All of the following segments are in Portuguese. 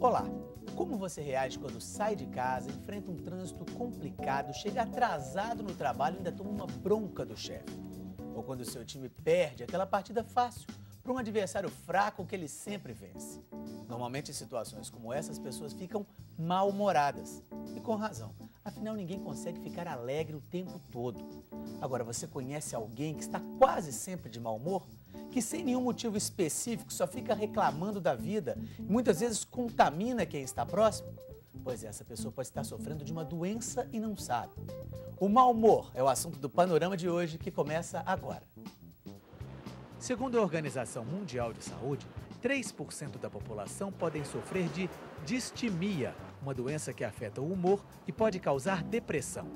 Olá! Como você reage quando sai de casa, enfrenta um trânsito complicado, chega atrasado no trabalho e ainda toma uma bronca do chefe? Ou quando o seu time perde aquela partida fácil para um adversário fraco que ele sempre vence? Normalmente, em situações como essa, as pessoas ficam mal-humoradas. E com razão, afinal ninguém consegue ficar alegre o tempo todo. Agora, você conhece alguém que está quase sempre de mau humor? Que sem nenhum motivo específico só fica reclamando da vida e muitas vezes contamina quem está próximo? Pois é, essa pessoa pode estar sofrendo de uma doença e não sabe. O mau humor é o assunto do Panorama de hoje, que começa agora. Segundo a Organização Mundial de Saúde, 3% da população podem sofrer de distimia, uma doença que afeta o humor e pode causar depressão.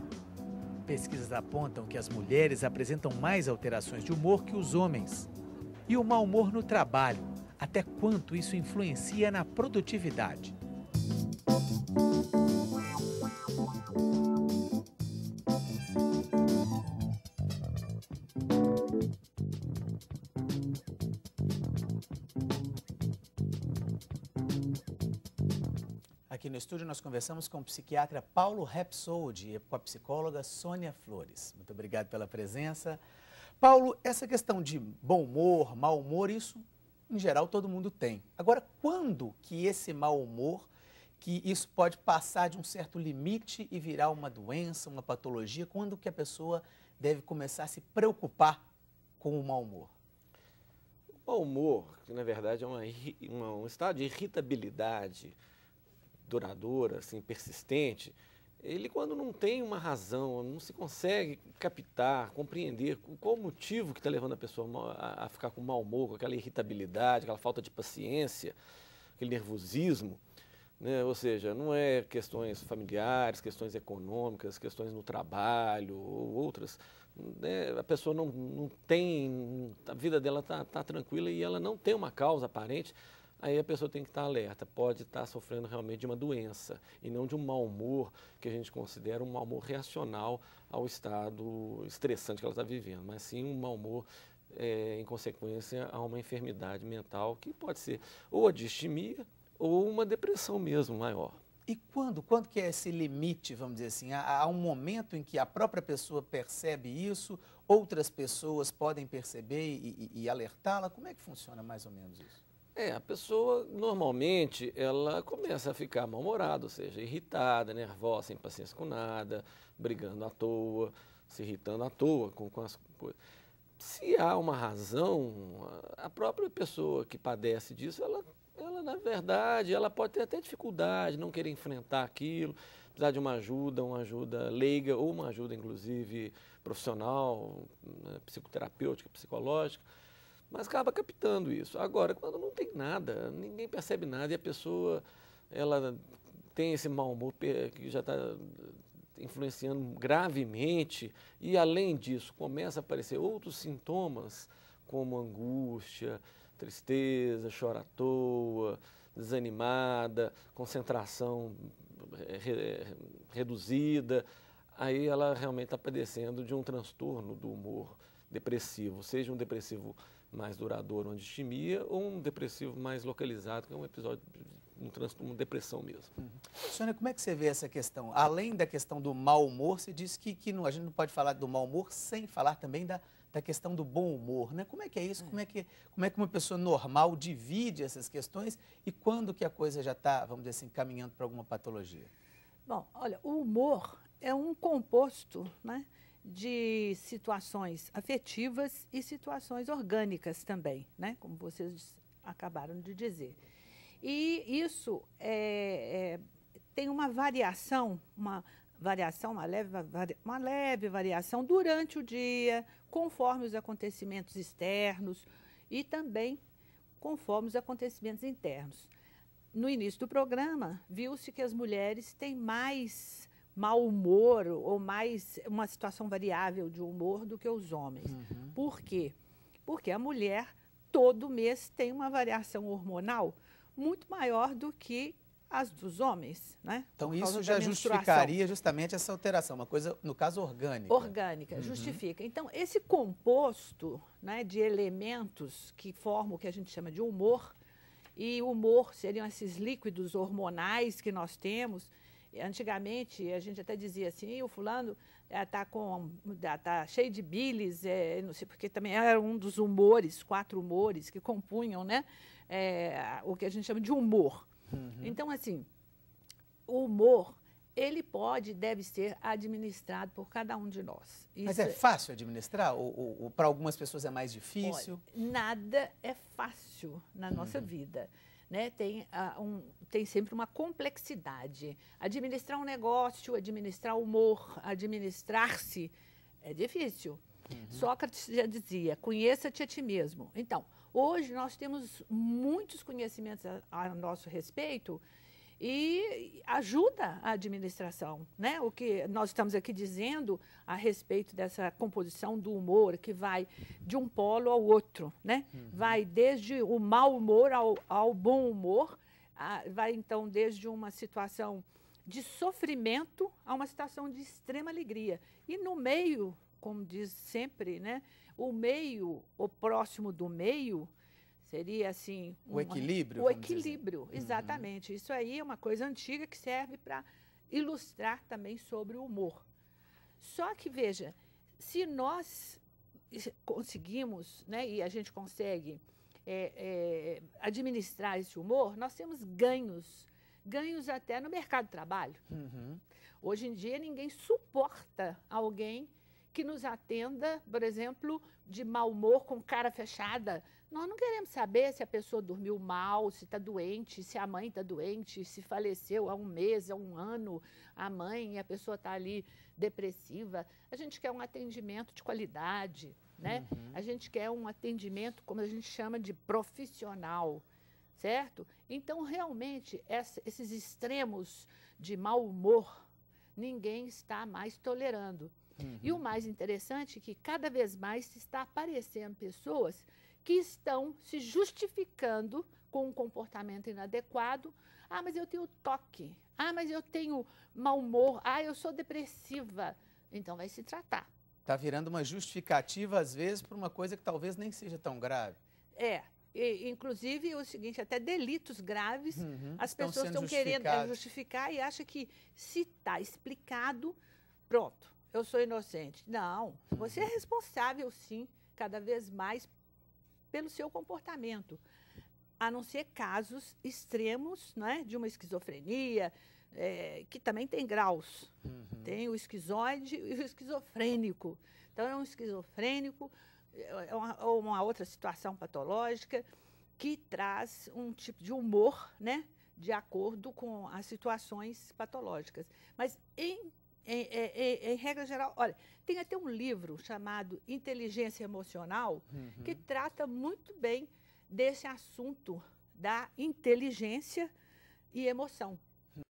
Pesquisas apontam que as mulheres apresentam mais alterações de humor que os homens. E o mau humor no trabalho, até quanto isso influencia na produtividade? Aqui no estúdio nós conversamos com o psiquiatra Paulo Rapsold e com a psicóloga Sônia Flores. Muito obrigado pela presença. Paulo, essa questão de bom humor, mau humor, isso em geral todo mundo tem. Agora, quando que esse mau humor, que isso pode passar de um certo limite e virar uma doença, uma patologia, quando que a pessoa deve começar a se preocupar com o mau humor? O mau humor, que na verdade é um estado de irritabilidade duradoura, assim, persistente, ele quando não tem uma razão, não se consegue captar, compreender qual o motivo que está levando a pessoa a ficar com mau humor, com aquela irritabilidade, aquela falta de paciência, aquele nervosismo, né? Ou seja, não é questões familiares, questões econômicas, questões no trabalho ou outras, né? A pessoa não tem, a vida dela está tranquila e ela não tem uma causa aparente. Aí a pessoa tem que estar alerta, pode estar sofrendo realmente de uma doença e não de um mau humor que a gente considera um mau humor reacional ao estado estressante que ela está vivendo, mas sim um mau humor em consequência a uma enfermidade mental que pode ser ou a distimia ou uma depressão mesmo maior. E quando que é esse limite, vamos dizer assim? Há um momento em que a própria pessoa percebe isso, outras pessoas podem perceber e alertá-la? Como é que funciona mais ou menos isso? A pessoa normalmente ela começa a ficar mal-humorada, ou seja, irritada, nervosa, sem paciência com nada, brigando à toa, se irritando à toa com as coisas. Se há uma razão, a própria pessoa que padece disso, ela na verdade, ela pode ter até dificuldade, não querer enfrentar aquilo, precisar de uma ajuda leiga ou uma ajuda inclusive profissional, né, psicoterapêutica, psicológica. Mas acaba captando isso. Agora, quando não tem nada, ninguém percebe nada e a pessoa ela tem esse mau humor que já está influenciando gravemente e, além disso, começa a aparecer outros sintomas, como angústia, tristeza, chora à toa, desanimada, concentração reduzida, aí ela realmente está padecendo de um transtorno do humor depressivo, seja um depressivo mais duradouro, uma distimia, ou um depressivo mais localizado, que é um episódio, uma depressão mesmo. Sônia, como é que você vê essa questão? Além da questão do mau humor, você disse que a gente não pode falar do mau humor sem falar também da questão do bom humor, né? Como é que é isso? Como é que uma pessoa normal divide essas questões e quando que a coisa já está, vamos dizer assim, caminhando para alguma patologia? Bom, olha, o humor é um composto, né, de situações afetivas e situações orgânicas também, né, como vocês acabaram de dizer. E isso tem uma variação, uma leve variação durante o dia, conforme os acontecimentos externos e também conforme os acontecimentos internos. No início do programa, viu-se que as mulheres têm mais mau humor ou mais uma situação variável de humor do que os homens. Uhum. Por quê? Porque a mulher, todo mês, tem uma variação hormonal muito maior do que as dos homens, né? Então isso já justificaria justamente essa alteração, uma coisa, no caso, orgânica. Orgânica, justifica. Então, esse composto, né, de elementos que formam o que a gente chama de humor, E o humor seriam esses líquidos hormonais que nós temos. Antigamente, a gente até dizia assim, o fulano tá cheio de bilis, não sei, porque também era um dos humores, 4 humores que compunham, né, o que a gente chama de humor. Então, assim, o humor, ele pode e deve ser administrado por cada um de nós. Mas é fácil administrar? Ou para algumas pessoas é mais difícil? Olha, nada é fácil na nossa vida. Né? Tem sempre uma complexidade. Administrar um negócio, administrar o humor, administrar-se é difícil. Sócrates já dizia, conheça-te a ti mesmo. Então, hoje nós temos muitos conhecimentos a nosso respeito e ajuda a administração, né? O que nós estamos aqui dizendo a respeito dessa composição do humor, que vai de um polo ao outro, né? Vai desde o mau humor ao bom humor, vai então desde uma situação de sofrimento a uma situação de extrema alegria. E no meio, como diz sempre, né? O meio, o próximo do meio, seria assim... O equilíbrio? O equilíbrio, exatamente. Isso aí é uma coisa antiga que serve para ilustrar também sobre o humor. Só que, veja, se nós conseguimos, né, e a gente consegue administrar esse humor, nós temos ganhos até no mercado de trabalho. Hoje em dia, ninguém suporta alguém que nos atenda, por exemplo, de mau humor, com cara fechada. Nós não queremos saber se a pessoa dormiu mal, se está doente, se a mãe está doente, se faleceu há um mês, há um ano, a mãe, e a pessoa está ali depressiva. A gente quer um atendimento de qualidade, né? A gente quer um atendimento, como a gente chama, de profissional, certo? Então, realmente, esses extremos de mau humor, ninguém está mais tolerando. E o mais interessante é que cada vez mais está aparecendo pessoas que estão se justificando com um comportamento inadequado. Ah, mas eu tenho toque. Ah, mas eu tenho mau humor. Ah, eu sou depressiva. Então, vai se tratar. Está virando uma justificativa, às vezes, por uma coisa que talvez nem seja tão grave. Inclusive, o seguinte, até delitos graves, as pessoas estão querendo justificar e acham que se está explicado, pronto, eu sou inocente. Não, você é responsável, sim, cada vez mais pelo seu comportamento, a não ser casos extremos, né, de uma esquizofrenia, que também tem graus. Tem o esquizoide e o esquizofrênico. Então, é um esquizofrênico, ou uma outra situação patológica que traz um tipo de humor, né, de acordo com as situações patológicas. Mas, em regra geral, olha, tem até um livro chamado Inteligência Emocional, que trata muito bem desse assunto da inteligência e emoção.